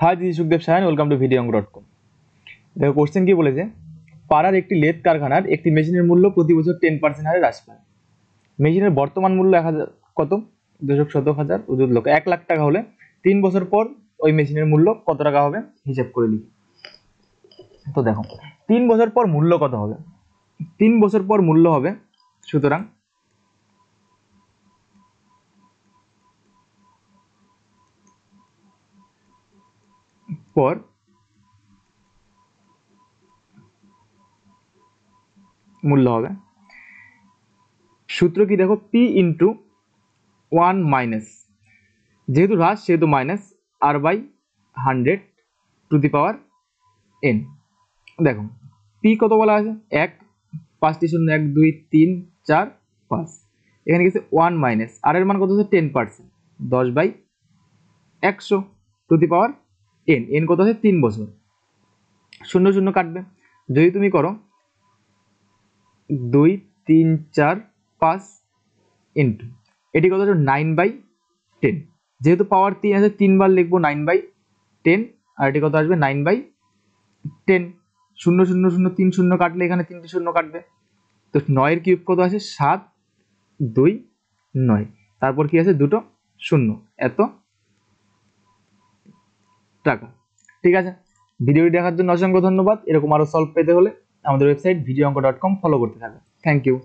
High, this is Sukhdev Sayan. Welcome to videoong.com। দেখো question কি বলেছে, পাড়ার একটি লেদ কারখানার একটি মেশিনের মূল্য প্রতি বছর 10% হারে হ্রাস পায়। মেশিনের বর্তমান মূল্য 1000 কত, দশক শতক হাজার অযুত লক্ষ, 1 লাখ টাকা হলে 3 বছর পর ওই মেশিনের মূল্য কত টাকা হবে হিসাব করে লিখি। তো দেখো 3 বছর পর মূল্য কত হবে, 3 বছর পর মূল্য হবে, সুতরাং পর মূল্য হবে, সূত্র কি দেখো, পি ইন্টু 1 মাইনাস, যেহেতু হ্রাস সেহেতু মাইনাস, আর by 100 to the power n. দেখো পি কত বলা আছে, 1, 5টি শূন্য, 1 2 3 4 5, এখানে গেছে 1 মাইনাস, আর এর মান কত হচ্ছে 10%, 10/100 two the power N. N কত আছে 3 বছর, শূন্য শূন্য কাটবে, যদি তুমি করো 2 3 4 5 ইন্টু এটি কত হচ্ছে 9/10, যেহেতু পাওয়ার 3 আছে 3 বার লিখবো 9/10, আর এটি কত আসবে 9/10। শূন্য শূন্য শূন্য 3 শূন্য কাটলে এখানে 3টি শূন্য কাটবে, তো 9 এর কিউব কত আছে 7 2 9, তারপর কি আছে দুটো শূন্য, এত টাকা। ঠিক আছে, ভিডিওটি দেখার জন্য অসংখ্য ধন্যবাদ। এরকম আরো সলভ পেতে হলে আমাদের ওয়েবসাইট videoong.com ফলো করতে থাকো। Thank you.